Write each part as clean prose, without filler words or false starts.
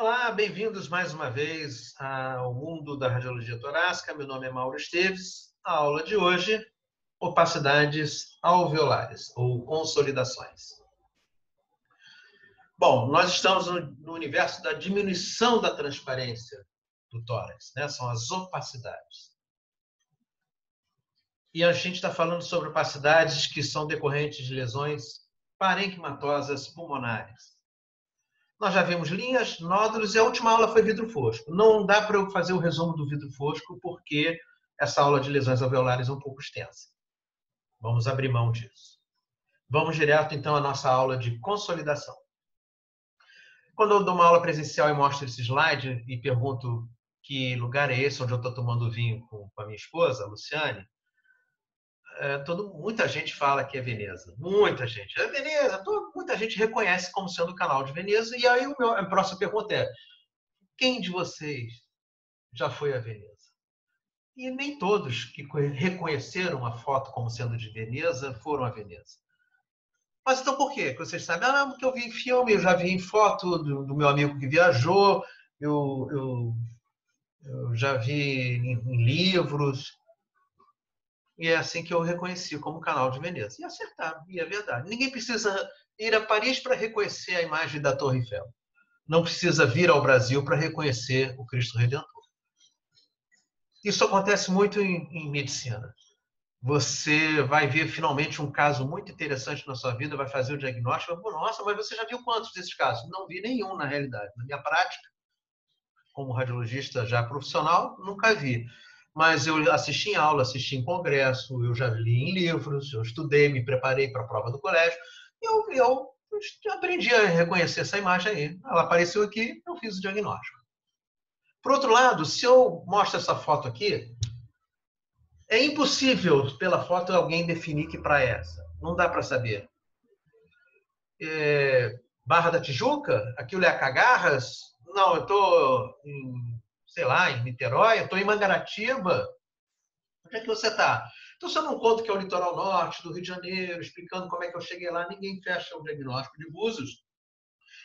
Olá, bem-vindos mais uma vez ao mundo da radiologia torácica. Meu nome é Mauro Esteves. A aula de hoje, opacidades alveolares ou consolidações. Bom, nós estamos no universo da diminuição da transparência do tórax, né? São as opacidades. E a gente está falando sobre opacidades que são decorrentes de lesões parenquimatosas pulmonares. Nós já vimos linhas, nódulos e a última aula foi vidro fosco. Não dá para eu fazer o resumo do vidro fosco porque essa aula de lesões alveolares é um pouco extensa. Vamos abrir mão disso. Vamos direto, então, à nossa aula de consolidação. Quando eu dou uma aula presencial e mostro esse slide e pergunto que lugar é esse onde eu estou tomando vinho com a minha esposa, a Luciane, muita gente fala que é Veneza. Muita gente. É Veneza. Muita gente reconhece como sendo o canal de Veneza. E aí a próxima pergunta é: quem de vocês já foi a Veneza? E nem todos que reconheceram a foto como sendo de Veneza foram a Veneza. Mas então por quê? Vocês sabem? Porque eu vi em filme, eu já vi em foto do meu amigo que viajou, eu já vi em livros. E é assim que eu reconheci como canal de Veneza. E acertaram, e é verdade. Ninguém precisa ir a Paris para reconhecer a imagem da Torre Eiffel. Não precisa vir ao Brasil para reconhecer o Cristo Redentor. Isso acontece muito em medicina. Você vai ver finalmente um caso muito interessante na sua vida, vai fazer o diagnóstico. Nossa, mas você já viu quantos desses casos? Não vi nenhum, na realidade. Na minha prática, como radiologista já profissional, nunca vi. Mas eu assisti em aula, assisti em congresso, eu já li em livros, eu estudei, me preparei para a prova do colégio, e eu aprendi a reconhecer essa imagem aí. Ela apareceu aqui, eu fiz o diagnóstico. Por outro lado, se eu mostro essa foto aqui, é impossível, pela foto, alguém definir que praia é essa. Não dá para saber. Barra da Tijuca? Aquilo é a Cagarras? Não, eu estou sei lá, em Niterói, eu estou em Mangaratiba. Onde é que você está? Então, se eu não conto que é o litoral norte do Rio de Janeiro, explicando como é que eu cheguei lá, ninguém fecha o diagnóstico de Búzios.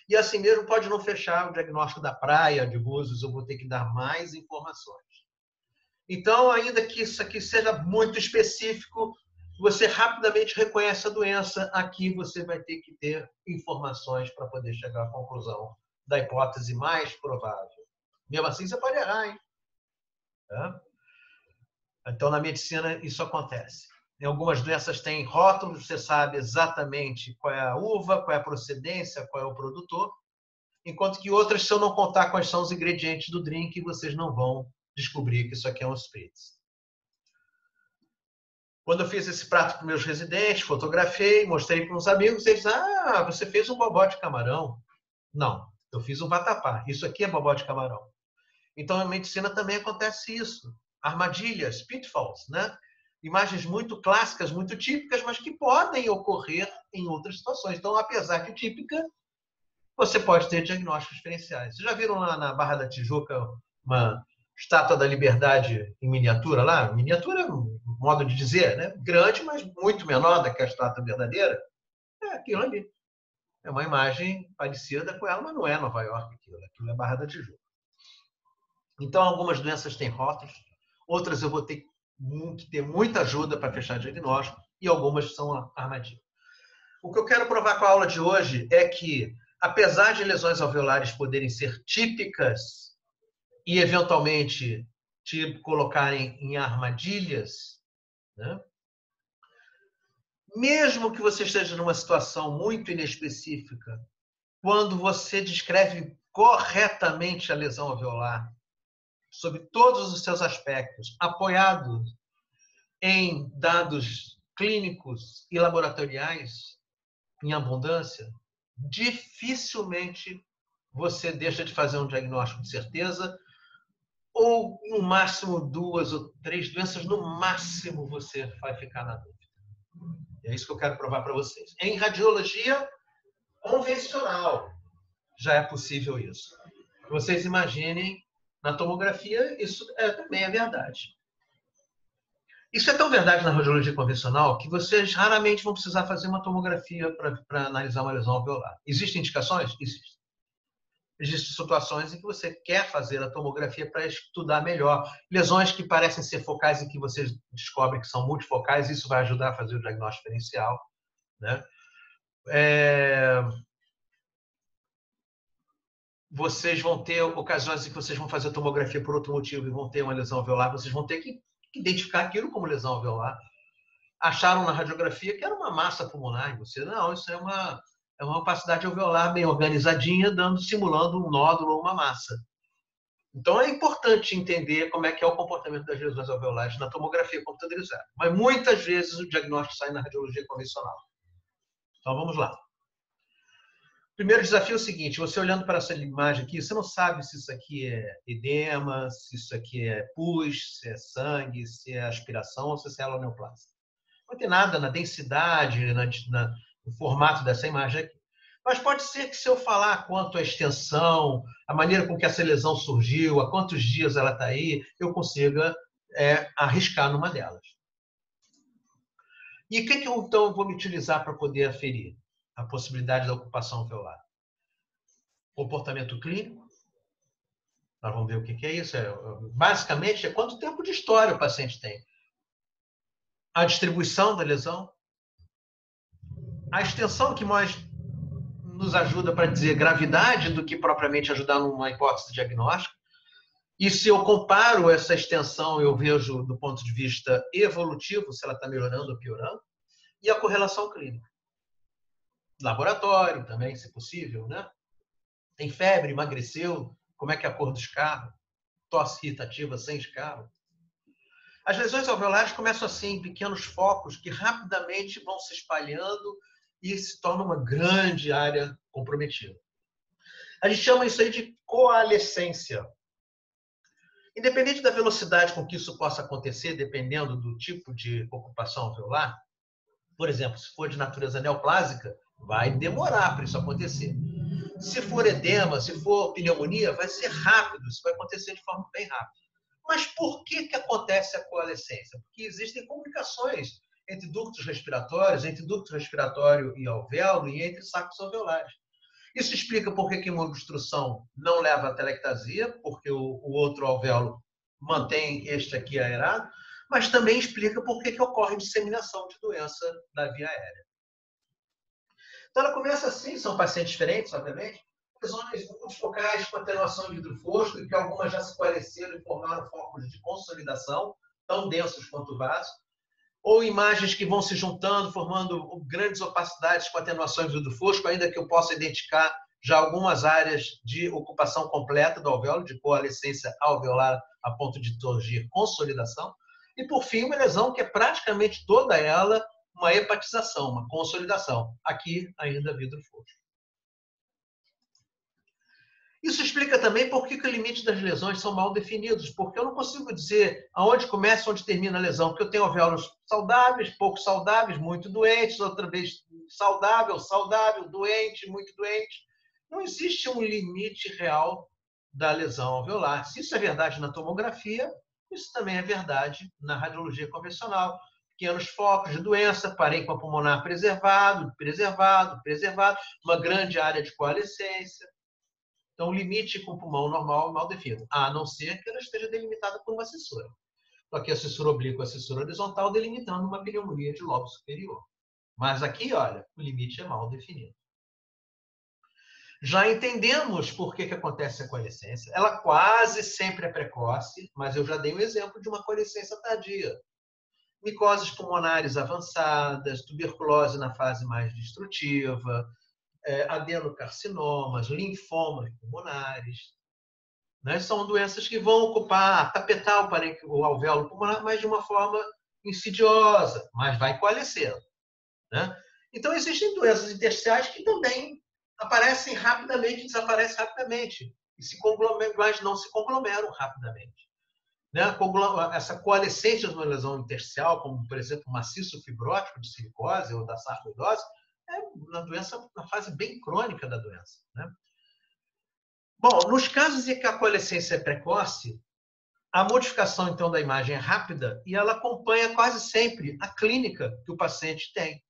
E assim mesmo pode não fechar o diagnóstico da praia de Búzios, eu vou ter que dar mais informações. Então, ainda que isso aqui seja muito específico, você rapidamente reconhece a doença, aqui você vai ter que ter informações para poder chegar à conclusão da hipótese mais provável. Mesmo assim, você pode errar, hein? Então, na medicina, isso acontece. Em algumas doenças tem rótulos, você sabe exatamente qual é a uva, qual é a procedência, qual é o produtor, enquanto que outras, se eu não contar quais são os ingredientes do drink, vocês não vão descobrir que isso aqui é um spritz. Quando eu fiz esse prato para meus residentes, fotografei, mostrei para uns amigos, eles disseram: você fez um bobó de camarão. Não, eu fiz um vatapá. Isso aqui é bobó de camarão. Então, na medicina também acontece isso. Armadilhas, pitfalls, né? Imagens muito clássicas, muito típicas, mas que podem ocorrer em outras situações. Então, apesar de típica, você pode ter diagnósticos diferenciais. Vocês já viram lá na Barra da Tijuca uma estátua da Liberdade em miniatura lá? Miniatura é um modo de dizer, né? Grande, mas muito menor do que a estátua verdadeira. É aquilo ali. É uma imagem parecida com ela, mas não é Nova York aquilo é Barra da Tijuca. Então, algumas doenças têm rótulos, outras eu vou ter que ter muita ajuda para fechar diagnóstico, e algumas são armadilhas. O que eu quero provar com a aula de hoje é que, apesar de lesões alveolares poderem ser típicas e, eventualmente, te colocarem em armadilhas, né? Mesmo que você esteja numa situação muito inespecífica, quando você descreve corretamente a lesão alveolar, sobre todos os seus aspectos, apoiado em dados clínicos e laboratoriais em abundância, dificilmente você deixa de fazer um diagnóstico de certeza, ou no máximo 2 ou 3 doenças, no máximo você vai ficar na dúvida. É isso que eu quero provar para vocês. Em radiologia convencional, já é possível isso. Vocês imaginem, na tomografia, isso também é verdade. Isso é tão verdade na radiologia convencional que vocês raramente vão precisar fazer uma tomografia para analisar uma lesão alveolar. Existem indicações? Existem. existem situações em que você quer fazer a tomografia para estudar melhor. Lesões que parecem ser focais e que você descobre que são multifocais, isso vai ajudar a fazer o diagnóstico diferencial, né? Vocês vão ter ocasiões em que vocês vão fazer a tomografia por outro motivo e vão ter uma lesão alveolar, vocês vão ter que identificar aquilo como lesão alveolar. Acharam na radiografia que era uma massa pulmonar, e você, não, isso é uma opacidade alveolar bem organizadinha, simulando um nódulo ou uma massa. Então, é importante entender como é que é o comportamento das lesões alveolares na tomografia computadorizada. Mas, muitas vezes, o diagnóstico sai na radiologia convencional. Então, vamos lá. Primeiro desafio é o seguinte, você olhando para essa imagem aqui, você não sabe se isso aqui é edema, se isso aqui é pus, se é sangue, se é aspiração ou se é célula neoplásica. Não tem nada na densidade, no formato dessa imagem aqui. Mas pode ser que se eu falar quanto à extensão, a maneira com que essa lesão surgiu, há quantos dias ela está aí, eu consiga arriscar numa delas. E o que eu, então, vou me utilizar para poder aferir a possibilidade da ocupação alveolar? Comportamento clínico. Nós vamos ver o que é isso. Basicamente, é quanto tempo de história o paciente tem. A distribuição da lesão. A extensão que mais nos ajuda para dizer gravidade do que propriamente ajudar numa hipótese diagnóstica. E se eu comparo essa extensão, eu vejo do ponto de vista evolutivo, se ela está melhorando ou piorando. E a correlação clínica. Laboratório também, se possível, né? Tem febre, emagreceu, como é que é a cor do escarro? Tosse irritativa sem escarro? As lesões alveolares começam assim, em pequenos focos que rapidamente vão se espalhando e se torna uma grande área comprometida. A gente chama isso aí de coalescência. Independente da velocidade com que isso possa acontecer, dependendo do tipo de ocupação alveolar, por exemplo, se for de natureza neoplásica, vai demorar para isso acontecer. Se for edema, se for pneumonia, vai ser rápido, isso vai acontecer de forma bem rápida. Mas por que acontece a coalescência? Porque existem comunicações entre ductos respiratórios, entre ducto respiratório e alvéolo e entre sacos alveolares. Isso explica por que uma obstrução não leva à telectasia, porque o outro alvéolo mantém este aqui aerado, mas também explica por que ocorre disseminação de doença da via aérea. Então, ela começa assim, são pacientes diferentes, obviamente, lesões multifocais com atenuação de vidro fosco, e que algumas já se coalesceram e formaram focos de consolidação, tão densos quanto o vaso, ou imagens que vão se juntando, formando grandes opacidades com atenuação de vidro fosco, ainda que eu possa identificar já algumas áreas de ocupação completa do alvéolo, de coalescência alveolar a ponto de surgir consolidação. E, por fim, uma lesão que é praticamente toda ela uma hepatização, uma consolidação. Aqui, ainda vidro fosco. Isso explica também por que o limite das lesões são mal definidos, porque eu não consigo dizer aonde começa e onde termina a lesão, porque eu tenho alvéolos saudáveis, pouco saudáveis, muito doentes, outra vez saudável, saudável, doente, muito doente. Não existe um limite real da lesão alveolar. Se isso é verdade na tomografia, isso também é verdade na radiologia convencional. Pequenos focos de doença, parênquima pulmonar preservado, uma grande área de coalescência. Então, o limite com o pulmão normal é mal definido, a não ser que ela esteja delimitada por uma cissura. Só que a cissura oblíqua e a cissura horizontal delimitando uma pneumonia de lobo superior. Mas aqui, olha, o limite é mal definido. Já entendemos por que acontece a coalescência. Ela quase sempre é precoce, mas eu já dei um exemplo de uma coalescência tardia. Micoses pulmonares avançadas, tuberculose na fase mais destrutiva, adenocarcinomas, linfomas pulmonares. Né? São doenças que vão ocupar, tapetar o alvéolo pulmonar, mas de uma forma insidiosa, mas vai coalescendo. Né? Então, existem doenças intersticiais que também aparecem rapidamente e desaparecem rapidamente, mas não se conglomeram rapidamente. Né? Essa coalescência de uma lesão intersticial, como, por exemplo, maciço fibrótico de silicose ou da sarcoidose, é uma doença na fase bem crônica da doença. Né? Bom, nos casos em que a coalescência é precoce, a modificação, então, da imagem é rápida e ela acompanha quase sempre a clínica que o paciente tem.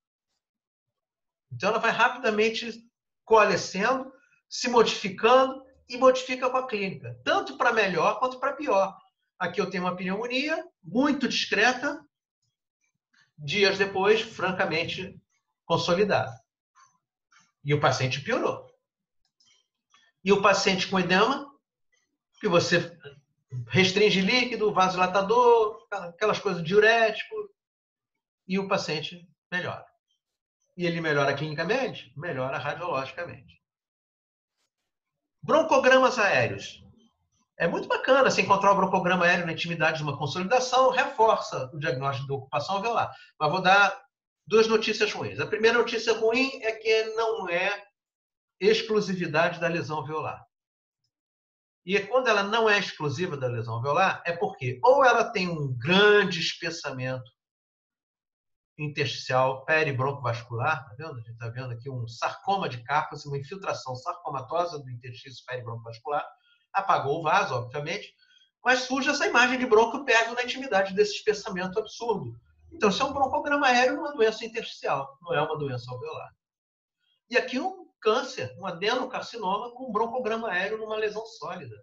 Então, ela vai rapidamente coalescendo, se modificando e modifica com a clínica, tanto para melhor quanto para pior. Aqui eu tenho uma pneumonia muito discreta, dias depois, francamente, consolidada. E o paciente piorou. E o paciente com edema, que você restringe líquido, vasodilatador, aquelas coisas diurético, e o paciente melhora. E ele melhora clinicamente, melhora radiologicamente. Broncogramas aéreos. É muito bacana você encontrar o broncograma aéreo na intimidade de uma consolidação, reforça o diagnóstico de ocupação alveolar. Mas vou dar duas notícias ruins. A primeira notícia ruim é que não é exclusividade da lesão alveolar. E quando ela não é exclusiva da lesão alveolar, é porque ou ela tem um grande espessamento intersticial peribroncovascular, tá vendo? A gente está vendo aqui um sarcoma de Kaposi, uma infiltração sarcomatosa do interstício peribroncovascular, apagou o vaso, obviamente, mas surge essa imagem de bronco perto na intimidade desse espessamento absurdo. Então, isso é um broncograma aéreo numa doença intersticial, não é uma doença alveolar. E aqui um câncer, um adenocarcinoma com um broncograma aéreo numa lesão sólida.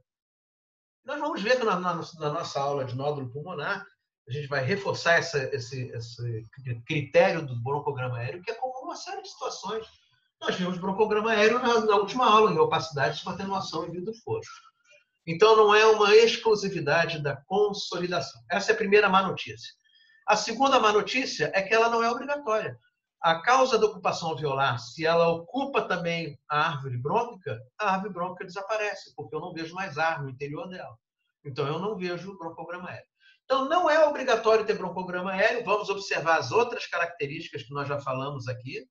Nós vamos ver que na nossa aula de nódulo pulmonar, a gente vai reforçar esse critério do broncograma aéreo, que é comum uma série de situações. Nós vimos broncograma aéreo na última aula, em opacidade com atenuação em vidro fosco. Então, não é uma exclusividade da consolidação. Essa é a primeira má notícia. A segunda má notícia é que ela não é obrigatória. A causa da ocupação alveolar, se ela ocupa também a árvore brônquica, a árvore brônquica desaparece, porque eu não vejo mais ar no interior dela. Então, eu não vejo broncograma aéreo. Então, não é obrigatório ter broncograma aéreo. Vamos observar as outras características que nós já falamos aqui.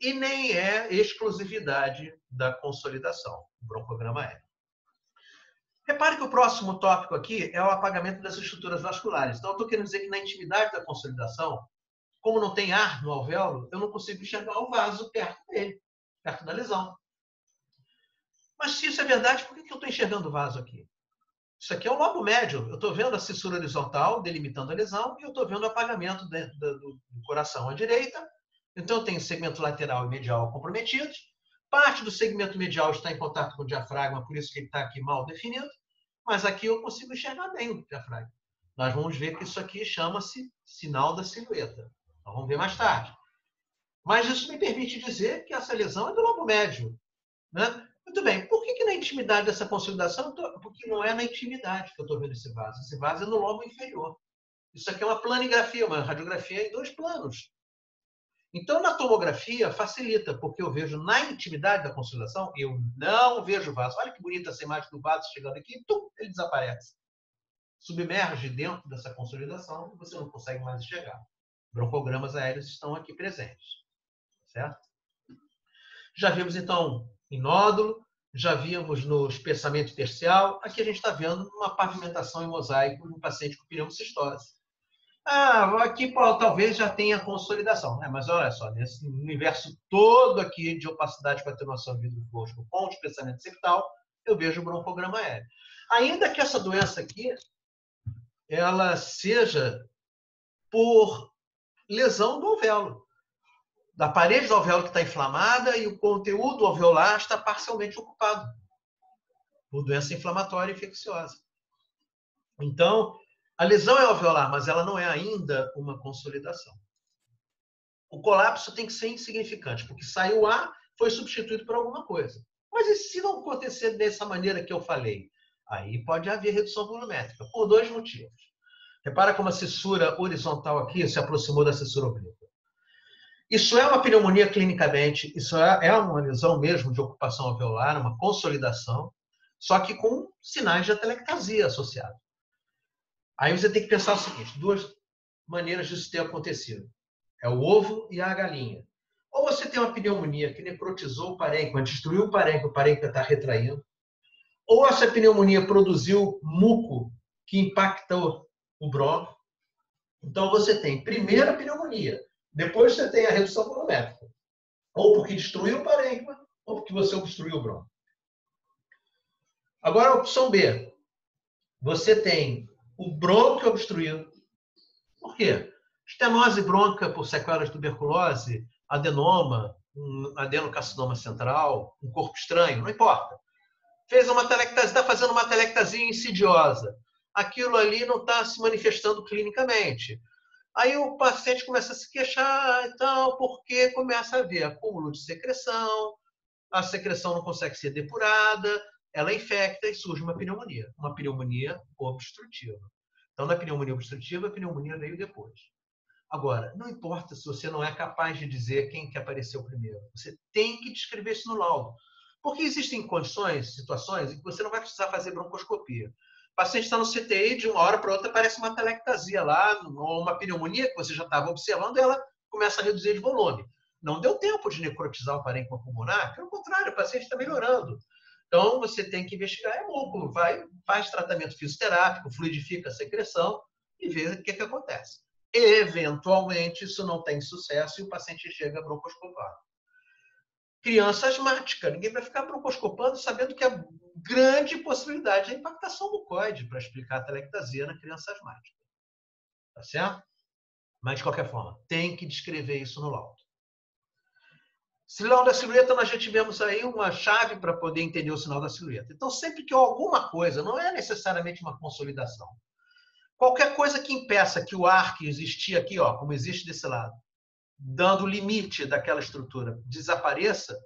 E nem é exclusividade da consolidação, o broncograma aéreo. Repare que o próximo tópico aqui é o apagamento das estruturas vasculares. Então, eu estou querendo dizer que na intimidade da consolidação, como não tem ar no alvéolo, eu não consigo enxergar o vaso perto dele, perto da lesão. Mas se isso é verdade, por que eu estou enxergando o vaso aqui? Isso aqui é o lobo médio. Eu estou vendo a cissura horizontal delimitando a lesão e eu estou vendo o apagamento do coração à direita. Então, eu tenho segmento lateral e medial comprometidos. Parte do segmento medial está em contato com o diafragma, por isso que ele está aqui mal definido. Mas aqui eu consigo enxergar bem o diafragma. Nós vamos ver que isso aqui chama-se sinal da silhueta. Nós vamos ver mais tarde. Mas isso me permite dizer que essa lesão é do lobo médio. Né? Muito bem. Por que na intimidade dessa consolidação? Porque não é na intimidade que eu estou vendo esse vaso. Esse vaso é no lobo inferior. Isso aqui é uma planigrafia, uma radiografia em 2 planos. Então, na tomografia, facilita, porque eu vejo na intimidade da consolidação, eu não vejo o vaso. Olha que bonita essa imagem do vaso chegando aqui, ele desaparece. Submerge dentro dessa consolidação e você não consegue mais enxergar. Broncogramas aéreos estão aqui presentes. Certo? Já vimos, então, em nódulo, já vimos no espessamento tercial. Aqui a gente está vendo uma pavimentação em mosaico no paciente com pneumocistose. Aqui talvez já tenha consolidação, né? Mas olha só, nesse universo todo aqui de opacidade com atenuação de vidro fosco com espessamento septal, eu vejo o broncograma aéreo. Ainda que essa doença aqui, ela seja por lesão do alvéolo, da parede do alvéolo que está inflamada e o conteúdo alveolar está parcialmente ocupado por doença inflamatória infecciosa. Então, a lesão é alveolar, mas ela não é ainda uma consolidação. O colapso tem que ser insignificante, porque saiu ar, foi substituído por alguma coisa. Mas e se não acontecer dessa maneira que eu falei? Aí pode haver redução volumétrica, por 2 motivos. Repara como a cissura horizontal aqui se aproximou da cissura oblíqua. Isso é uma pneumonia clinicamente, isso é uma lesão mesmo de ocupação alveolar, uma consolidação, só que com sinais de atelectasia associados. Aí você tem que pensar o seguinte, 2 maneiras disso ter acontecido. É o ovo e a galinha. Ou você tem uma pneumonia que necrotizou o parênquima, destruiu o parênquima está retraindo. Ou essa pneumonia produziu muco que impactou o bronco. Então você tem primeiro a pneumonia, depois você tem a redução volumétrica. Ou porque destruiu o parênquima, ou porque você obstruiu o bronco. Agora a opção B. Você tem o brônquio obstruído. Por quê? Estenose brônquica por sequelas de tuberculose, adenoma, um adenocarcinoma central, um corpo estranho, não importa. Fez uma telectasia, está fazendo uma telectasia insidiosa. Aquilo ali não está se manifestando clinicamente. Aí o paciente começa a se queixar e tal, porque começa a haver acúmulo de secreção, a secreção não consegue ser depurada, ela infecta e surge uma pneumonia obstrutiva. Então, na pneumonia obstrutiva, a pneumonia veio depois. Agora, não importa se você não é capaz de dizer quem que apareceu primeiro. Você tem que descrever isso no laudo. Porque existem condições, situações, em que você não vai precisar fazer broncoscopia. O paciente está no CTI, de uma hora para outra aparece uma telectasia lá, ou uma pneumonia que você já estava observando, e ela começa a reduzir de volume. Não deu tempo de necrotizar o parênquima pulmonar, pelo contrário, o paciente está melhorando. Então, você tem que investigar, é louco, faz tratamento fisioterápico, fluidifica a secreção e vê o que acontece. Eventualmente, isso não tem sucesso e o paciente chega a broncoscopar. Criança asmática. Ninguém vai ficar broncoscopando sabendo que a grande possibilidade é a impactação mucoide para explicar a telectasia na criança asmática. Tá certo? Mas, de qualquer forma, tem que descrever isso no laudo. Sinal da silhueta, nós já tivemos aí uma chave para poder entender o sinal da silhueta. Então, sempre que alguma coisa, não é necessariamente uma consolidação, qualquer coisa que impeça que o ar que existia aqui, ó, como existe desse lado, dando limite daquela estrutura, desapareça,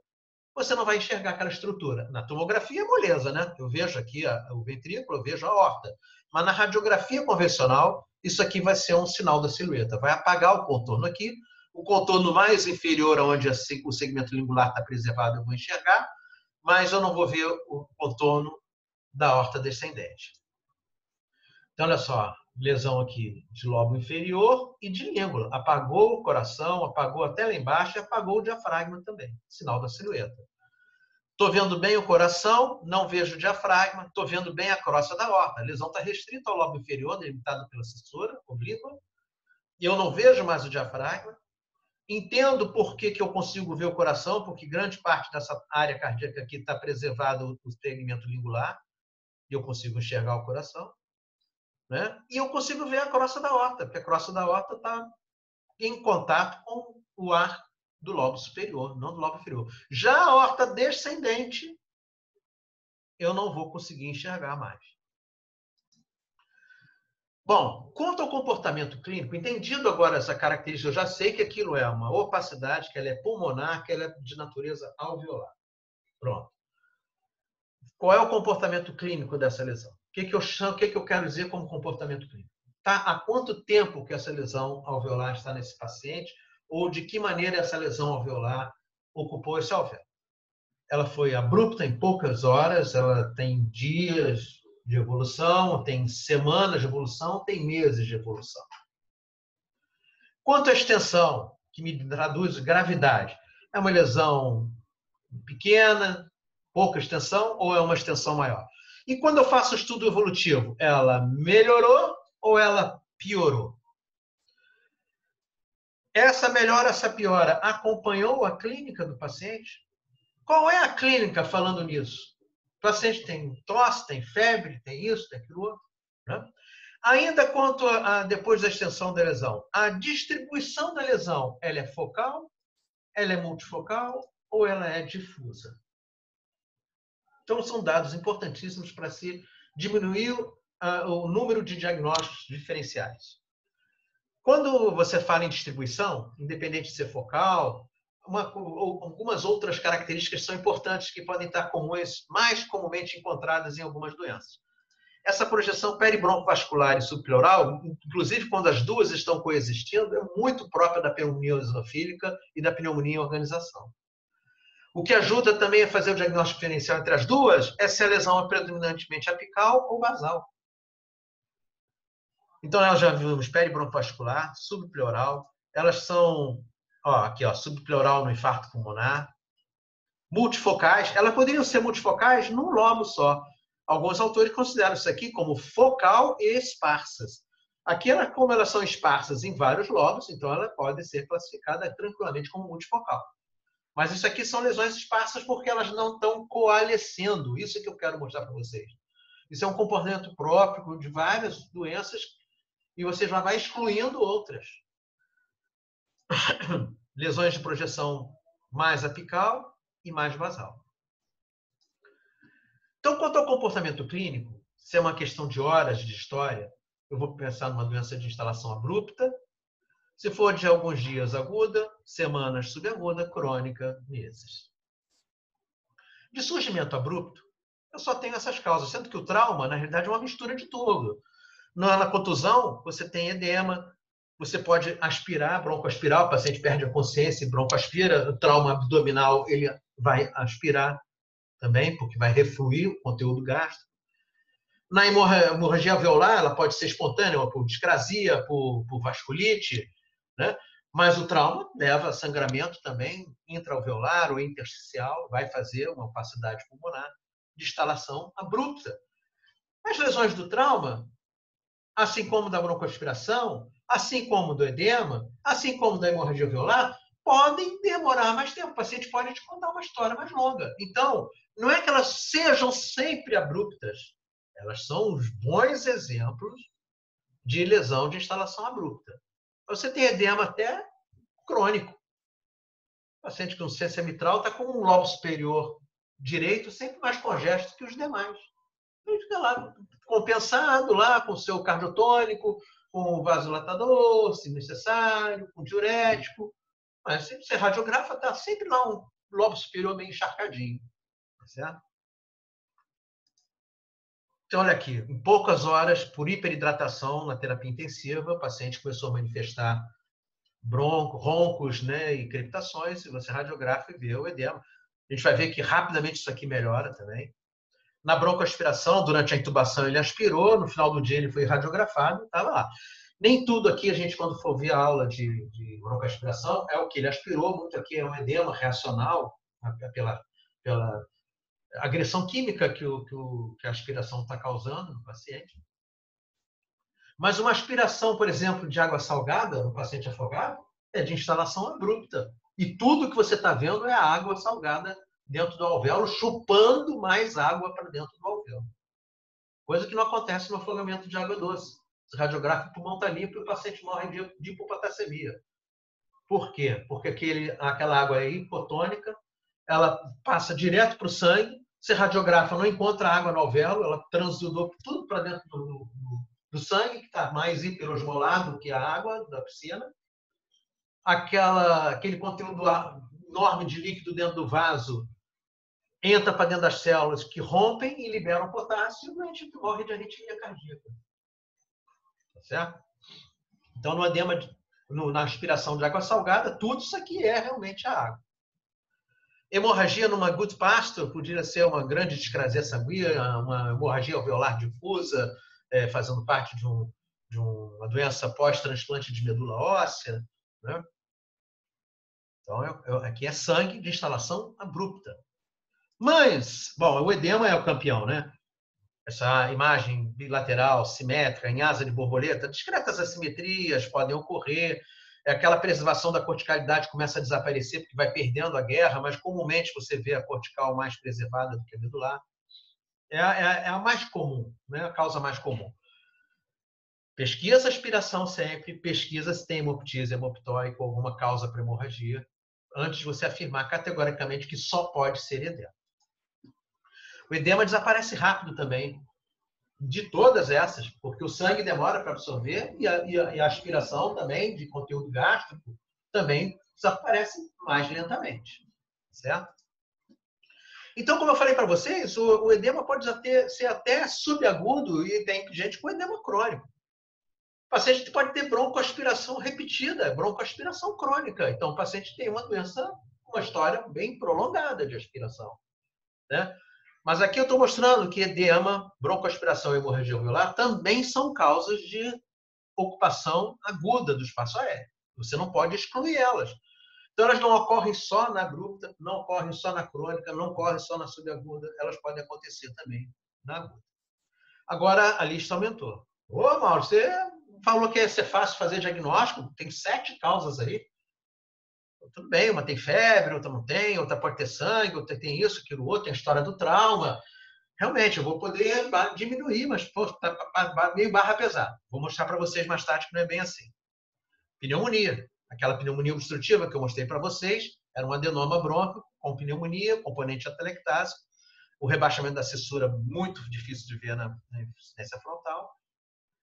você não vai enxergar aquela estrutura. Na tomografia, moleza, né? Eu vejo aqui o ventrículo, eu vejo a aorta. Mas na radiografia convencional, isso aqui vai ser um sinal da silhueta. Vai apagar o contorno aqui. O contorno mais inferior, onde o segmento lingular está preservado, eu vou enxergar, mas eu não vou ver o contorno da aorta descendente. Então, olha só, lesão aqui de lobo inferior e de língula. Apagou o coração, apagou até lá embaixo e apagou o diafragma também. Sinal da silhueta. Estou vendo bem o coração, não vejo o diafragma, estou vendo bem a crosta da aorta. A lesão está restrita ao lobo inferior, delimitada pela cissura oblíqua, e eu não vejo mais o diafragma. Entendo por que eu consigo ver o coração, porque grande parte dessa área cardíaca aqui está preservado o segmento lingular, e eu consigo enxergar o coração. Né? E eu consigo ver a crosta da aorta, porque a crosta da aorta está em contato com o ar do lobo superior, não do lobo inferior. Já a aorta descendente, eu não vou conseguir enxergar mais. Bom, quanto ao comportamento clínico, entendido agora essa característica, eu já sei que aquilo é uma opacidade, que ela é pulmonar, que ela é de natureza alveolar. Pronto. Qual é o comportamento clínico dessa lesão? O que eu quero dizer como comportamento clínico? Tá? Há quanto tempo que essa lesão alveolar está nesse paciente? Ou de que maneira essa lesão alveolar ocupou esse alvéolo? Ela foi abrupta em poucas horas, ela tem dias de evolução, tem semanas de evolução, tem meses de evolução. Quanto à extensão, que me traduz gravidade, é uma lesão pequena, pouca extensão ou é uma extensão maior? E quando eu faço o estudo evolutivo, ela melhorou ou ela piorou? Essa melhora, essa piora, acompanhou a clínica do paciente? Qual é a clínica falando nisso? O paciente tem tosse, tem febre, tem isso, tem aquilo outro. Né? Ainda quanto a depois da extensão da lesão, a distribuição da lesão, ela é focal, ela é multifocal ou ela é difusa? Então, são dados importantíssimos para se diminuir o número de diagnósticos diferenciais. Quando você fala em distribuição, independente de ser focal, algumas outras características são importantes que podem estar mais comumente encontradas em algumas doenças. Essa projeção peribroncovascular e subpleural, inclusive quando as duas estão coexistindo, é muito própria da pneumonia eosinofílica e da pneumonia em organização. O que ajuda também a fazer o diagnóstico diferencial entre as duas é se a lesão é predominantemente apical ou basal. Então, nós já vimos peribroncovascular, subpleural, elas são, aqui, subpleural no infarto pulmonar, multifocais, elas poderiam ser multifocais num lobo só. Alguns autores consideram isso aqui como focal e esparsas. Aqui, como elas são esparsas em vários lobos, então ela pode ser classificada tranquilamente como multifocal. Mas isso aqui são lesões esparsas porque elas não estão coalescendo. Isso é que eu quero mostrar para vocês. Isso é um comportamento próprio de várias doenças e você já vai excluindo outras. Lesões de projeção mais apical e mais basal. Então, quanto ao comportamento clínico, se é uma questão de horas de história, eu vou pensar numa doença de instalação abrupta. Se for de alguns dias aguda, semanas subaguda, crônica, meses. De surgimento abrupto, eu só tenho essas causas, sendo que o trauma, na realidade, é uma mistura de tudo. Na contusão, você tem edema, você pode aspirar, broncoaspirar, o paciente perde a consciência e broncoaspira, o trauma abdominal ele vai aspirar também, porque vai refluir o conteúdo gástrico. Na hemorragia alveolar, ela pode ser espontânea, por discrasia, por vasculite, né? Mas o trauma leva a sangramento também intraalveolar ou intersticial, vai fazer uma opacidade pulmonar de instalação abrupta. As lesões do trauma, assim como da broncoaspiração, assim como do edema, assim como da hemorragia alveolar, podem demorar mais tempo. O paciente pode te contar uma história mais longa. Então, não é que elas sejam sempre abruptas. Elas são os bons exemplos de lesão de instalação abrupta. Você tem edema até crônico. O paciente com insuficiência mitral está com um lobo superior direito sempre mais congesto que os demais. Ele fica lá compensado lá com o seu cardiotônico, com o vasodilatador, se necessário, com diurético. Mas se você radiografa, está sempre lá um lobo superior meio encharcadinho. Tá certo? Então, olha aqui, em poucas horas, por hiperidratação na terapia intensiva, o paciente começou a manifestar roncos, né, e crepitações, e você radiografa e vê o edema. A gente vai ver que rapidamente isso aqui melhora também. Na broncoaspiração, durante a intubação, ele aspirou, no final do dia ele foi radiografado, estava lá. Nem tudo aqui, a gente, quando for ver a aula de broncoaspiração, é o que ele aspirou, muito aqui é um edema reacional, pela agressão química que a aspiração está causando no paciente. Mas uma aspiração, por exemplo, de água salgada no paciente afogado é de instalação abrupta. E tudo que você está vendo é a água salgada dentro do alvéolo, chupando mais água para dentro do alvéolo. Coisa que não acontece no afogamento de água doce. Você radiografa, o pulmão está limpo e o paciente morre de hipopotassemia. Por quê? Porque aquela água é hipotônica, ela passa direto para o sangue, você radiografa, não encontra água no alvéolo, ela transudou tudo para dentro do sangue, que está mais hiperosmolado do que a água da piscina. Aquele conteúdo enorme de líquido dentro do vaso entra para dentro das células que rompem e liberam potássio e a gente morre de arritmia cardíaca. Tá certo? Então, no edema, na aspiração de água salgada, tudo isso aqui é realmente a água. Hemorragia numa good pasture podia ser uma grande discrasia sanguínea, uma hemorragia alveolar difusa, fazendo parte de uma doença pós-transplante de medula óssea. Né? Então, aqui é sangue de instalação abrupta. Mas, bom, o edema é o campeão, né? Essa imagem bilateral, simétrica, em asa de borboleta, discretas assimetrias podem ocorrer, aquela preservação da corticalidade começa a desaparecer porque vai perdendo a guerra, mas comumente você vê a cortical mais preservada do que a medular. É a mais comum, né? A causa mais comum. Pesquisa a aspiração sempre, pesquisa se tem hemoptise hemoptóica ou alguma causa para hemorragia, antes de você afirmar categoricamente que só pode ser edema. O edema desaparece rápido também, de todas essas, porque o sangue demora para absorver e a aspiração também de conteúdo gástrico também desaparece mais lentamente, certo? Então, como eu falei para vocês, o edema pode ser até subagudo e tem gente com edema crônico. O paciente pode ter broncoaspiração repetida, broncoaspiração crônica. Então, o paciente tem uma doença, uma história bem prolongada de aspiração, né? Mas aqui eu estou mostrando que edema, broncoaspiração e hemorragia alveolar também são causas de ocupação aguda do espaço aéreo. Você não pode excluir elas. Então, elas não ocorrem só na abrupta, não ocorrem só na crônica, não ocorrem só na subaguda, elas podem acontecer também na aguda. Agora, a lista aumentou. Ô, Mauro, você falou que ia ser fácil fazer diagnóstico, tem 7 causas aí. Tudo bem, uma tem febre, outra não tem, outra pode ter sangue, outra tem isso, aquilo, outro, tem a história do trauma. Realmente, eu vou poder diminuir, mas tá meio barra pesada. Vou mostrar para vocês mais tarde que não é bem assim. Pneumonia. Aquela pneumonia obstrutiva que eu mostrei para vocês, era um adenoma brônquio com pneumonia, componente atelectásico. o rebaixamento da cissura muito difícil de ver na insuficiência frontal,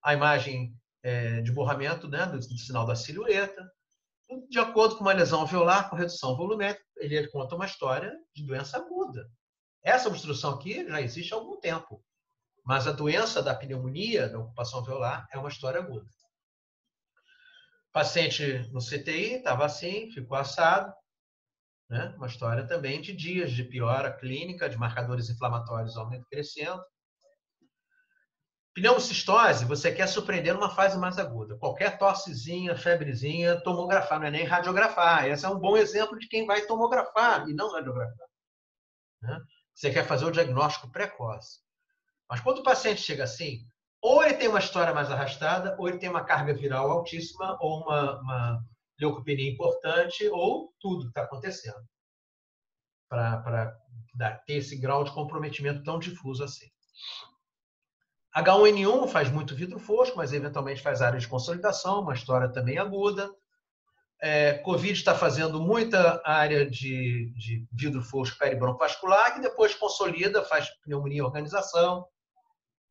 a imagem de borramento, né, do sinal da silhueta, de acordo com uma lesão alveolar com redução volumétrica, ele conta uma história de doença aguda. Essa obstrução aqui já existe há algum tempo, mas a doença da pneumonia, da ocupação alveolar, é uma história aguda. O paciente no CTI estava assim, ficou assado, né? Uma história também de dias de piora clínica, de marcadores inflamatórios aumentando crescendo. Pneumocistose, você quer surpreender numa fase mais aguda. Qualquer tossezinha, febrezinha, tomografar, não é nem radiografar. Esse é um bom exemplo de quem vai tomografar e não radiografar, né? Você quer fazer o diagnóstico precoce. Mas quando o paciente chega assim, ou ele tem uma história mais arrastada, ou ele tem uma carga viral altíssima, ou uma leucopenia importante, ou tudo que está acontecendo, para ter esse grau de comprometimento tão difuso assim. H1N1 faz muito vidro fosco, mas eventualmente faz área de consolidação, uma história também aguda. Covid está fazendo muita área de vidro fosco peribroncovascular, que depois consolida, faz pneumonia e organização,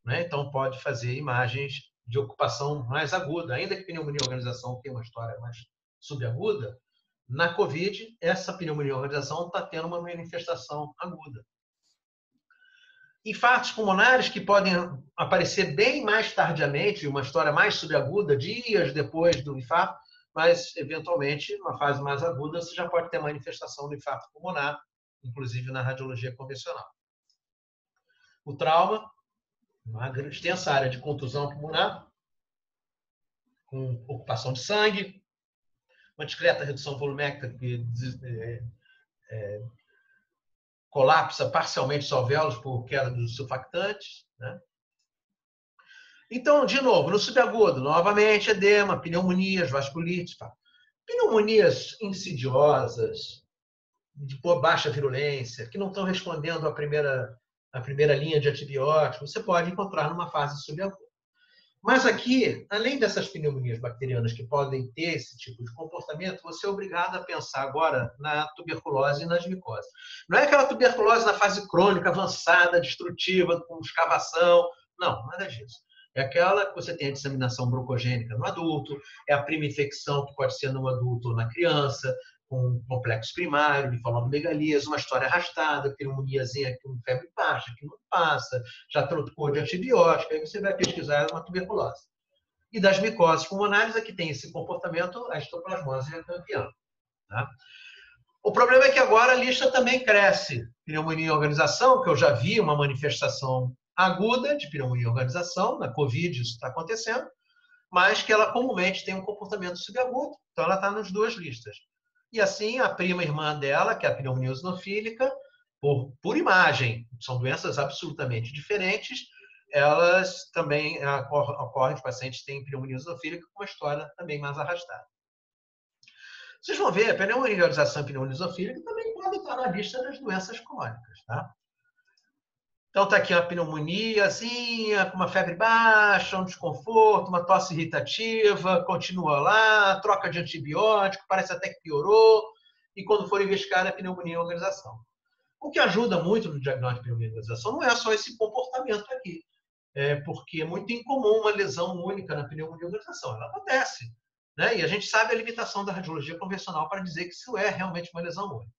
né? Então pode fazer imagens de ocupação mais aguda. Ainda que pneumonia e organização tenha uma história mais subaguda, na Covid, essa pneumonia e organização está tendo uma manifestação aguda. Infartos pulmonares que podem aparecer bem mais tardiamente, uma história mais subaguda, dias depois do infarto, mas, eventualmente, numa fase mais aguda, você já pode ter manifestação do infarto pulmonar, inclusive na radiologia convencional. O trauma, uma extensa área de contusão pulmonar, com ocupação de sangue, uma discreta redução volumétrica que colapsa parcialmente os alvéolos por queda dos surfactantes, né? Então, de novo, no subagudo, novamente, edema, pneumonias, vasculites. Pneumonias insidiosas, de baixa virulência, que não estão respondendo à primeira linha de antibióticos, você pode encontrar numa fase subaguda. Mas aqui, além dessas pneumonias bacterianas que podem ter esse tipo de comportamento, você é obrigado a pensar agora na tuberculose e nas micoses. Não é aquela tuberculose na fase crônica, avançada, destrutiva, com escavação. Não, nada disso. É aquela que você tem a disseminação broncogênica no adulto, é a prima infecção que pode ser no adulto ou na criança, com complexo primário, linfonodomegalias, uma história arrastada, pneumoniazinha com febre baixa, que não passa, já trocou de antibiótico, aí você vai pesquisar uma tuberculose. E das micoses pulmonares, aqui tem esse comportamento, a histoplasmose é campeã. Tá? O problema é que agora a lista também cresce. Pneumonia e organização, que eu já vi uma manifestação aguda de pneumonia e organização, na Covid isso está acontecendo, mas que ela comumente tem um comportamento subagudo, então ela está nas duas listas. E assim, a prima irmã dela, que é a pneumonia eosinofílica, por imagem, são doenças absolutamente diferentes, elas também ocorrem, os pacientes têm pneumonia eosinofílica com uma história também mais arrastada. Vocês vão ver, a pneumonia e organização e pneumonia eosinofílica também podem estar na lista das doenças crônicas, tá? Então, está aqui uma pneumoniazinha, com uma febre baixa, um desconforto, uma tosse irritativa, continua lá, troca de antibiótico, parece até que piorou, e quando for investigar, é pneumonia e organização. O que ajuda muito no diagnóstico de pneumonia e organização não é só esse comportamento aqui, porque é muito incomum uma lesão única na pneumonia e organização, ela acontece, né? E a gente sabe a limitação da radiologia convencional para dizer que isso é realmente uma lesão única.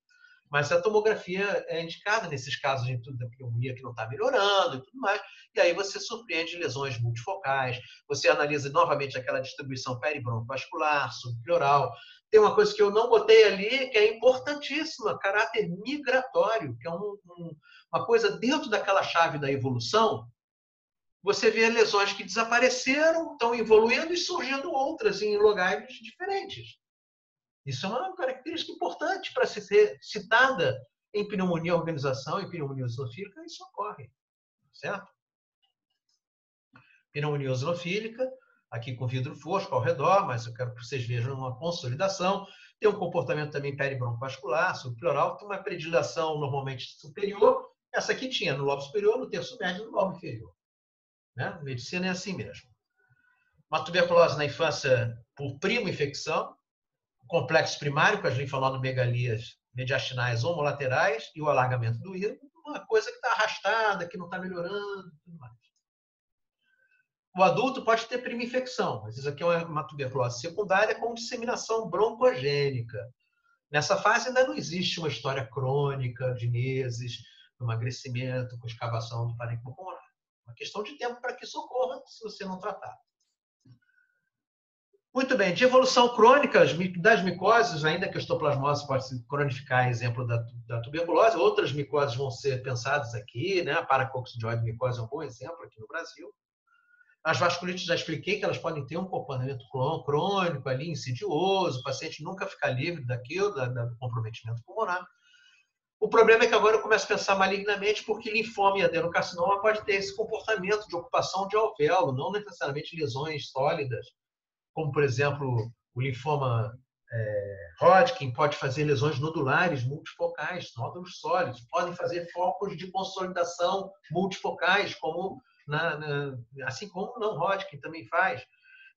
Mas a tomografia é indicada nesses casos de pneumonia que não está melhorando e tudo mais. E aí você surpreende lesões multifocais, você analisa novamente aquela distribuição peribroncovascular, subpleural. Tem uma coisa que eu não botei ali, que é importantíssima, caráter migratório, que é uma coisa dentro daquela chave da evolução. Você vê lesões que desapareceram, estão evoluindo e surgindo outras em lugares diferentes. Isso é uma característica importante para ser citada em pneumonia e organização e pneumonia eosinofílica, isso ocorre, certo? Pneumonia eosinofílica, aqui com vidro fosco ao redor, mas eu quero que vocês vejam uma consolidação. Tem um comportamento também peribroncovascular, subpleural, tem uma predilação normalmente superior. Essa aqui tinha no lobo superior, no terço médio e no lobo inferior. Né? Medicina é assim mesmo. Uma tuberculose na infância por prima infecção, complexo primário, com as linfonodomegalias mediastinais homolaterais e o alargamento do hígado, uma coisa que está arrastada, que não está melhorando, tudo mais. O adulto pode ter prima infecção, mas isso aqui é uma tuberculose secundária com disseminação broncogênica. Nessa fase ainda não existe uma história crônica de meses, emagrecimento com escavação do parênquima pulmonar. É uma questão de tempo para que isso ocorra se você não tratar. Muito bem, de evolução crônica das micoses, ainda que a histoplasmose pode se cronificar, exemplo da tuberculose, outras micoses vão ser pensadas aqui, né? A paracoccidioide micose é um bom exemplo aqui no Brasil. As vasculites, já expliquei que elas podem ter um comportamento crônico ali, insidioso, o paciente nunca fica livre daquilo, do comprometimento pulmonar. O problema é que agora eu começo a pensar malignamente, porque linfoma e adenocarcinoma pode ter esse comportamento de ocupação de alvéolo, não necessariamente lesões sólidas, como, por exemplo, o linfoma Hodgkin pode fazer lesões nodulares multifocais, nódulos sólidos, podem fazer focos de consolidação multifocais, como assim como o não Hodgkin também faz,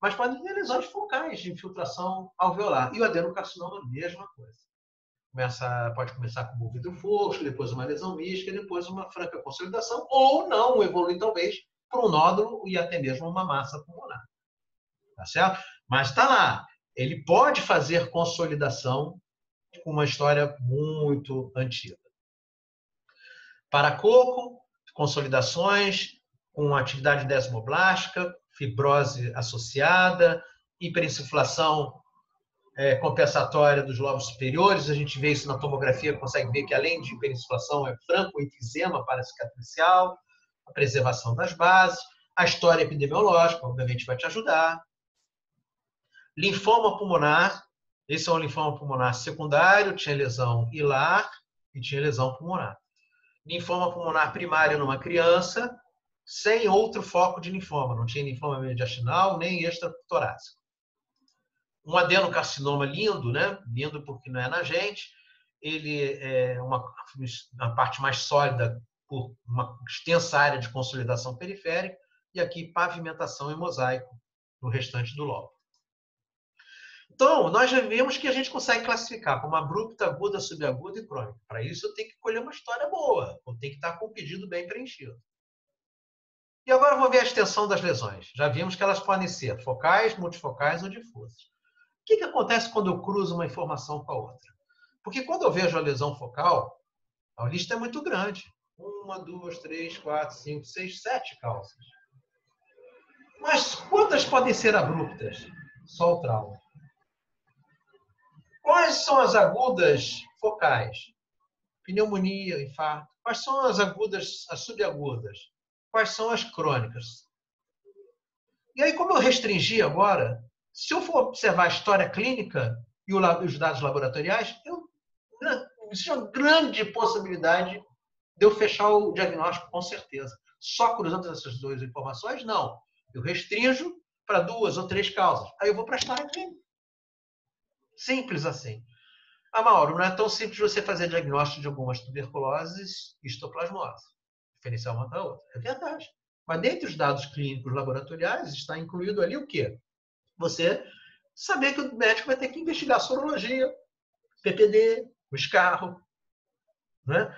mas podem ter lesões focais de infiltração alveolar. E o adenocarcinoma, a mesma coisa. Pode começar com um vidro fosco, depois uma lesão mística, depois uma franca consolidação, ou não, evoluir talvez para um nódulo e até mesmo uma massa pulmonar. Tá certo? Mas está lá. Ele pode fazer consolidação com uma história muito antiga. Paracoco, consolidações com atividade desmoblástica, fibrose associada, hiperinsuflação compensatória dos lobos superiores. A gente vê isso na tomografia, consegue ver que além de hiperinsuflação é franco enfisema paracicatricial, a preservação das bases, a história epidemiológica, obviamente, vai te ajudar. Linfoma pulmonar, esse é um linfoma pulmonar secundário, tinha lesão hilar e tinha lesão pulmonar. Linfoma pulmonar primário numa criança, sem outro foco de linfoma, não tinha linfoma mediastinal nem extratorácico. Um adenocarcinoma lindo, né? Lindo porque não é na gente, ele é uma parte mais sólida por uma extensa área de consolidação periférica e aqui pavimentação e mosaico no restante do lobo. Então, nós já vimos que a gente consegue classificar como abrupta, aguda, subaguda e crônica. Para isso, eu tenho que colher uma história boa, eu tenho que estar com o pedido bem preenchido. E agora vamos ver a extensão das lesões. Já vimos que elas podem ser focais, multifocais ou difusas. O que acontece quando eu cruzo uma informação com a outra? Porque quando eu vejo a lesão focal, a lista é muito grande. 1, 2, 3, 4, 5, 6, 7 causas. Mas quantas podem ser abruptas? Só o trauma. Quais são as agudas focais? Pneumonia, infarto. Quais são as agudas, as subagudas? Quais são as crônicas? E aí, como eu restringi agora, se eu for observar a história clínica e os dados laboratoriais, existe uma grande possibilidade de eu fechar o diagnóstico com certeza. Só cruzando essas duas informações? Não. Eu restringo para 2 ou 3 causas. Aí eu vou para a história clínica. Simples assim. Mauro, não é tão simples você fazer diagnóstico de algumas tuberculoses e histoplasmose. Diferenciar uma da outra. É verdade. Mas dentre os dados clínicos laboratoriais está incluído ali o quê? Você saber que o médico vai ter que investigar a sorologia, PPD, o escarro. Né?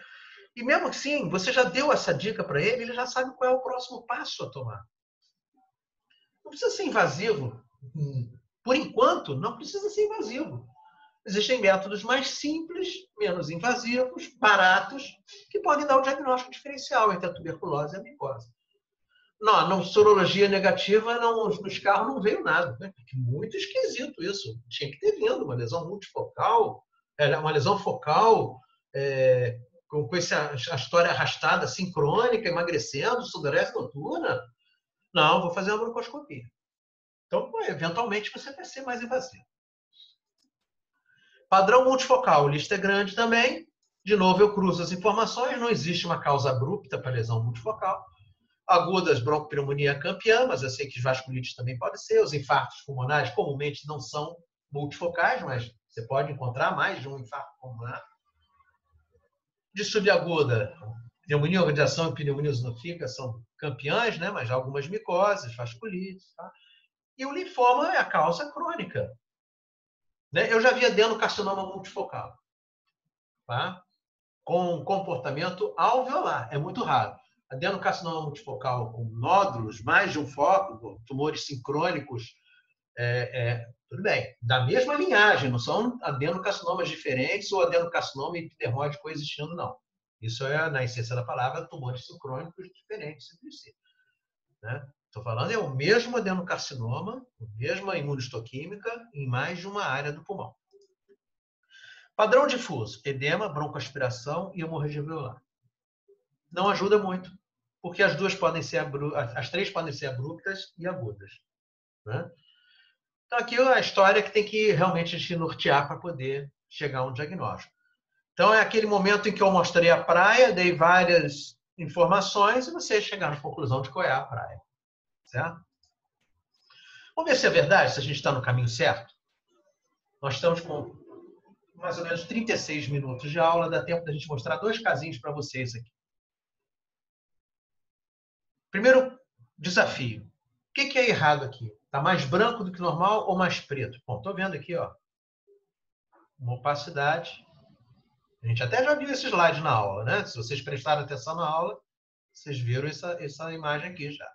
E mesmo assim, você já deu essa dica para ele, ele já sabe qual é o próximo passo a tomar. Não precisa ser invasivo. Por enquanto, não precisa ser invasivo. Existem métodos mais simples, menos invasivos, baratos, que podem dar o diagnóstico diferencial entre a tuberculose e a micose. Não, sorologia negativa, no escarro não veio nada. Né? Muito esquisito isso. Tinha que ter vindo uma lesão multifocal, uma lesão focal com a história arrastada, sincrônica, emagrecendo, sudorese noturna. Não, vou fazer uma broncoscopia. Então, eventualmente, você vai ser mais invasivo. Padrão multifocal, lista é grande também. De novo, eu cruzo as informações, não existe uma causa abrupta para lesão multifocal. Agudas, broncopneumonia campeã, mas eu sei que vasculites também pode ser. Os infartos pulmonares comumente não são multifocais, mas você pode encontrar mais de um infarto pulmonar. De subaguda, pneumonia, organização e pneumonia eosinofílica são campeãs, né? Mas há algumas micoses, vasculites. Tá? E o linfoma é a causa crônica. Né? Eu já vi adenocarcinoma multifocal. Tá? com comportamento alveolar. É muito raro. Adenocarcinoma multifocal com nódulos, mais de um foco, tumores sincrônicos, tudo bem, da mesma linhagem, não são adenocarcinomas diferentes ou adenocarcinoma e epidermoide coexistindo, não. Isso é, na essência da palavra, tumores sincrônicos diferentes entre si. Né? Estou falando, é o mesmo adenocarcinoma, a mesma imunistoquímica em mais de uma área do pulmão. Padrão difuso, edema, broncoaspiração e hemorragia alveolar. Não ajuda muito, porque as três podem ser abruptas e agudas. Né? Então, aqui é a história que tem que realmente a gente nortear para poder chegar a um diagnóstico. Então, é aquele momento em que eu mostrei a praia, dei várias informações e você chegar na conclusão de qual é a praia. Certo? Vamos ver se é verdade, se a gente está no caminho certo. Nós estamos com mais ou menos 36 minutos de aula, dá tempo da gente mostrar 2 casinhos para vocês aqui. Primeiro desafio. O que é errado aqui? Está mais branco do que normal ou mais preto? Bom, estou vendo aqui, ó, uma opacidade. A gente até já viu esse slide na aula, né? Se vocês prestaram atenção na aula, vocês viram essa imagem aqui já.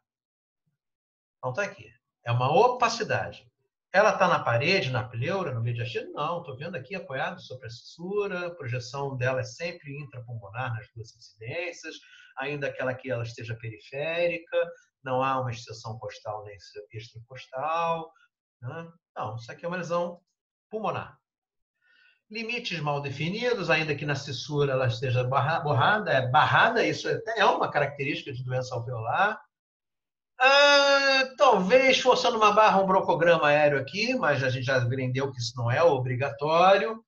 Então está aqui. É uma opacidade. Ela está na parede, na pleura, no mediastino? Não, estou vendo aqui apoiado sobre a fissura, a projeção dela é sempre intrapulmonar nas duas incidências, ainda que ela esteja periférica, não há uma extensão costal nem extracostal. Né? Não, isso aqui é uma lesão pulmonar. Limites mal definidos, ainda que na cissura ela esteja barrada, isso até é uma característica de doença alveolar. Talvez forçando uma barra um broncograma aéreo aqui, mas a gente já aprendeu que isso não é obrigatório.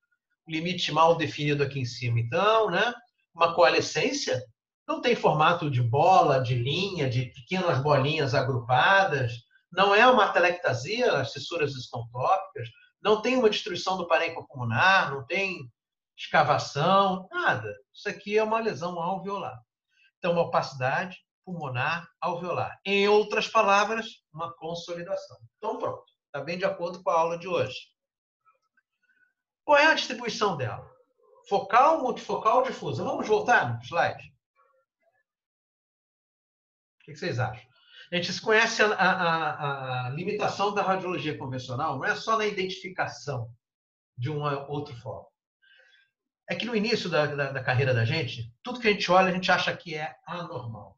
Limite mal definido aqui em cima, então, né? Uma coalescência não tem formato de bola, de linha, de pequenas bolinhas agrupadas. Não é uma atelectasia, as fissuras estão tópicas. Não tem uma destruição do parênquima pulmonar, não tem escavação, nada. Isso aqui é uma lesão alveolar. Então, uma opacidade pulmonar alveolar. Em outras palavras, uma consolidação. Então, pronto. Está bem de acordo com a aula de hoje. Qual é a distribuição dela? Focal, multifocal, difusa. Vamos voltar no slide? O que vocês acham? A gente conhece a limitação da radiologia convencional, não é só na identificação de um outro foco. É que no início da carreira da gente, tudo que a gente olha, a gente acha que é anormal.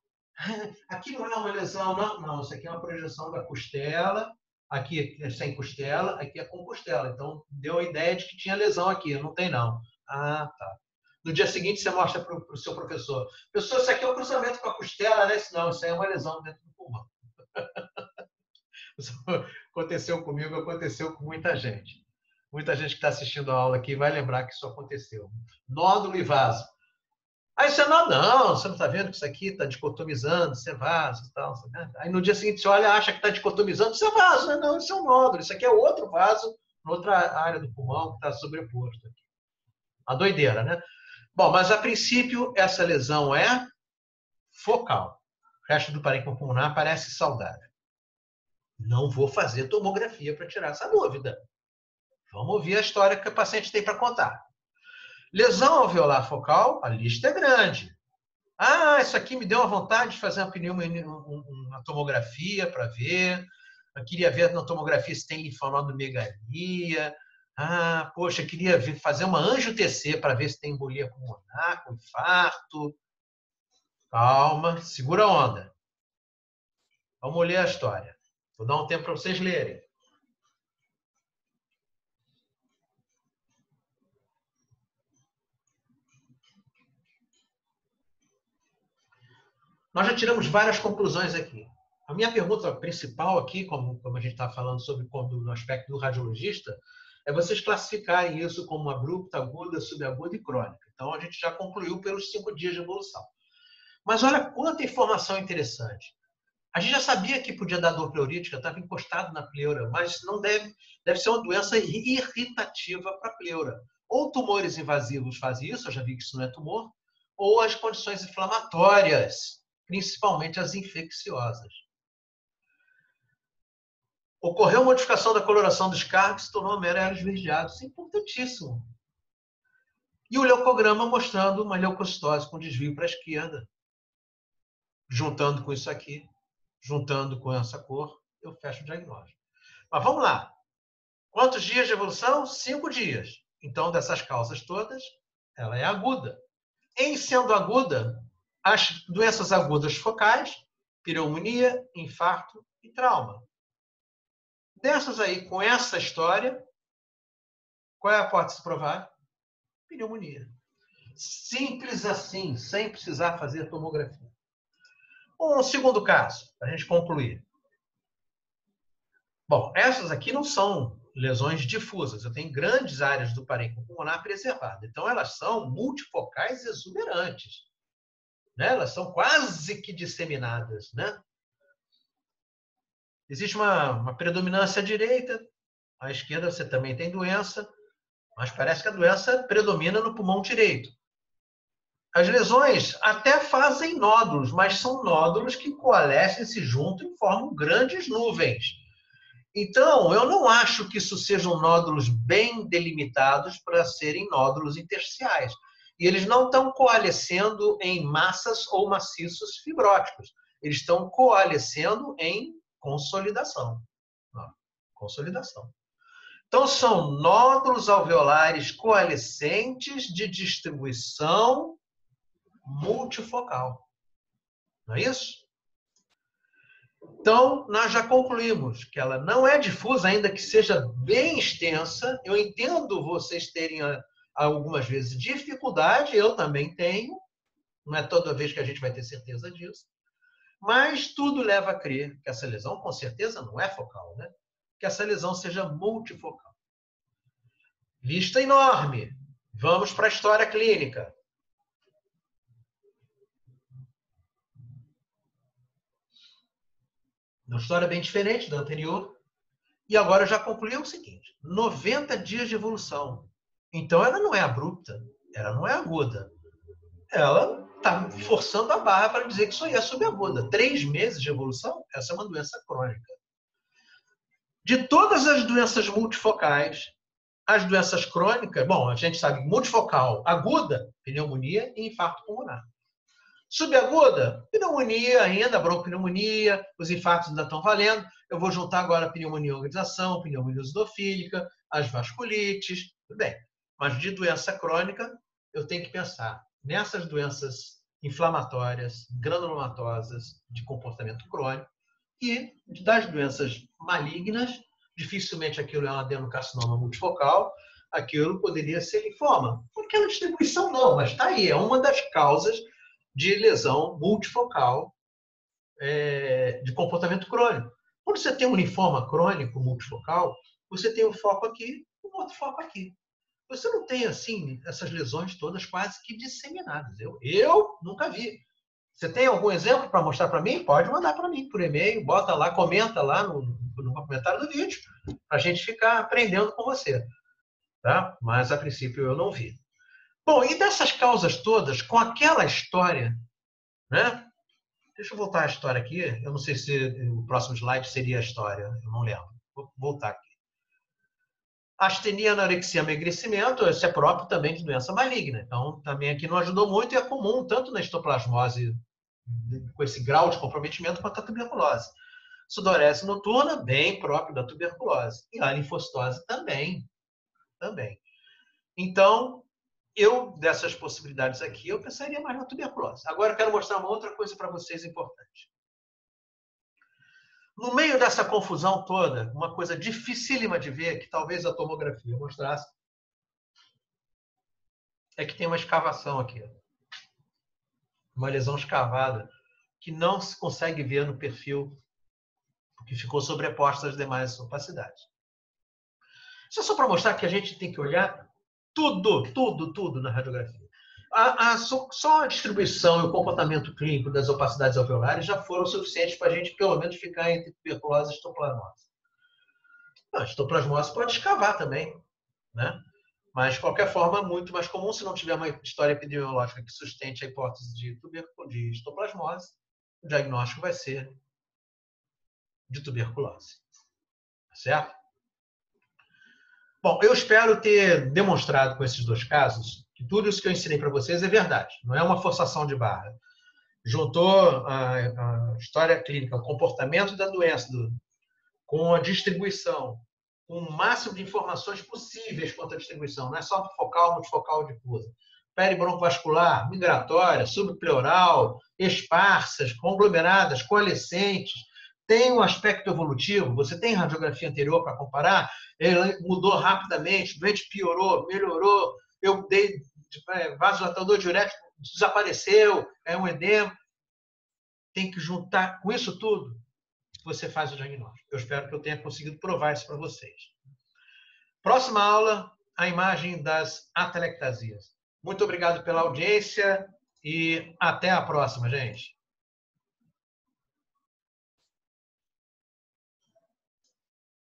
Aqui não é uma lesão, não. Isso aqui é uma projeção da costela. Aqui é sem costela, aqui é com costela. Então, deu a ideia de que tinha lesão aqui. Não tem, não. Ah, tá. No dia seguinte, você mostra para o seu professor. Professor, isso aqui é um cruzamento com a costela, né? Não, isso aí é uma lesão dentro do pulmão. Isso aconteceu comigo, aconteceu com muita gente. Muita gente que está assistindo a aula aqui vai lembrar que isso aconteceu. Nódulo e vaso. Aí você não, você não está vendo que isso aqui está dicotomizando, isso é vaso e tal. Aí no dia seguinte você olha, acha que está dicotomizando, isso é vaso. Não, isso é um nódulo, isso aqui é outro vaso, outra área do pulmão que está sobreposto aqui. Uma doideira, né? Bom, mas a princípio essa lesão é focal. O resto do parênquima pulmonar parece saudável. Não vou fazer tomografia para tirar essa dúvida. Vamos ouvir a história que o paciente tem para contar. Lesão alveolar focal, a lista é grande. Isso aqui me deu uma vontade de fazer uma tomografia para ver. Eu queria ver na tomografia se tem linfonodomegalia. Poxa, queria fazer uma angio-TC para ver se tem embolia pulmonar, com infarto. Calma, segura a onda. Vamos ler a história. Vou dar um tempo para vocês lerem. Nós já tiramos várias conclusões aqui. A minha pergunta principal aqui, como a gente está falando sobre no aspecto do radiologista, é vocês classificarem isso como abrupta, aguda, subaguda e crônica. Então, a gente já concluiu pelos 5 dias de evolução. Mas olha quanta informação interessante. A gente já sabia que podia dar dor pleurítica, estava encostado na pleura, mas não deve ser uma doença irritativa para a pleura. Ou tumores invasivos fazem isso, eu já vi que isso não é tumor, ou as condições inflamatórias, principalmente as infecciosas. Ocorreu modificação da coloração dos cargos, se tornou mero esverdeado. Isso é importantíssimo. E o leucograma mostrando uma leucocitose com desvio para a esquerda. Juntando com isso aqui, juntando com essa cor, eu fecho o diagnóstico. Mas vamos lá. Quantos dias de evolução? 5 dias. Então, dessas causas todas, ela é aguda. Em sendo aguda, as doenças agudas focais, pneumonia, infarto e trauma. Dessas aí, com essa história, qual é a hipótese provável? Pneumonia. Simples assim, sem precisar fazer tomografia. Um segundo caso, para a gente concluir. Bom, essas aqui não são lesões difusas. Eu tenho grandes áreas do parênquima pulmonar preservadas. Então, elas são multifocais exuberantes. Né? Elas são quase que disseminadas. Né? Existe uma predominância à direita. À esquerda você também tem doença. Mas parece que a doença predomina no pulmão direito. As lesões até fazem nódulos, mas são nódulos que coalescem, se juntam e formam grandes nuvens. Então, eu não acho que isso sejam nódulos bem delimitados para serem nódulos intersticiais. E eles não estão coalescendo em massas ou maciços fibróticos. Eles estão coalescendo em consolidação. Consolidação. Então, são nódulos alveolares coalescentes de distribuição multifocal. Não é isso? Então, nós já concluímos que ela não é difusa, ainda que seja bem extensa. Eu entendo vocês terem algumas vezes dificuldade, eu também tenho. Não é toda vez que a gente vai ter certeza disso. Mas tudo leva a crer que essa lesão, com certeza, não é focal, né? Que essa lesão seja multifocal. Lista enorme. Vamos para a história clínica. Uma história bem diferente da anterior. E agora eu já concluí o seguinte: 90 dias de evolução. Então ela não é abrupta, ela não é aguda. Ela está forçando a barra para dizer que isso aí é subaguda. 3 meses de evolução, essa é uma doença crônica. De todas as doenças multifocais, as doenças crônicas, bom, a gente sabe multifocal, aguda, pneumonia e infarto pulmonar. Subaguda, pneumonia ainda, bronquipneumonia, os infartos ainda estão valendo. Eu vou juntar agora a pneumonia organização, pneumonia eosinofílica, as vasculites, tudo bem. Mas de doença crônica, eu tenho que pensar nessas doenças inflamatórias, granulomatosas, de comportamento crônico, e das doenças malignas, dificilmente aquilo é um adenocarcinoma multifocal, aquilo poderia ser linfoma. Aquela distribuição não, mas está aí, é uma das causas de lesão multifocal de comportamento crônico. Quando você tem um linfoma crônico multifocal, você tem um foco aqui, um outro foco aqui. Você não tem, assim, essas lesões todas quase que disseminadas. Eu nunca vi. Você tem algum exemplo para mostrar para mim? Pode mandar para mim por e-mail, bota lá, comenta lá no comentário do vídeo, para a gente ficar aprendendo com você. Tá? Mas, a princípio, eu não vi. Bom, e dessas causas todas, com aquela história, né? Deixa eu voltar a história aqui. Eu não sei se o próximo slide seria a história, eu não lembro. Vou voltar aqui. Astenia, anorexia, emagrecimento, isso é próprio também de doença maligna. Então, também aqui não ajudou muito e é comum tanto na histoplasmose com esse grau de comprometimento quanto a tuberculose. Sudorese noturna, bem próprio da tuberculose. E a linfocitose também. Então, dessas possibilidades aqui, eu pensaria mais na tuberculose. Agora, eu quero mostrar uma outra coisa para vocês importante. No meio dessa confusão toda, uma coisa dificílima de ver, que talvez a tomografia mostrasse, é que tem uma escavação aqui. Uma lesão escavada, que não se consegue ver no perfil, porque ficou sobreposta às demais opacidades. Isso é só para mostrar que a gente tem que olhar tudo na radiografia. Só a distribuição e o comportamento clínico das opacidades alveolares já foram suficientes para a gente, pelo menos, ficar entre tuberculose e histoplasmose. A histoplasmose pode escavar também, né? Mas, de qualquer forma, muito mais comum se não tiver uma história epidemiológica que sustente a hipótese de histoplasmose, o diagnóstico vai ser de tuberculose. Certo? Bom, eu espero ter demonstrado com esses 2 casos que tudo isso que eu ensinei para vocês é verdade, não é uma forçação de barra. Juntou a história clínica, o comportamento da doença, com a distribuição, com o máximo de informações possíveis quanto à distribuição, não é só focal, multifocal, difusa. Peribroncovascular, migratória, subpleural, esparsas, conglomeradas, coalescentes. Tem um aspecto evolutivo, você tem radiografia anterior para comparar, ele mudou rapidamente, o doente piorou, melhorou, eu dei vasodilatador diurético, desapareceu, é um edema. Tem que juntar com isso tudo, você faz o diagnóstico. Eu espero que eu tenha conseguido provar isso para vocês. Próxima aula, a imagem das atelectasias. Muito obrigado pela audiência e até a próxima, gente.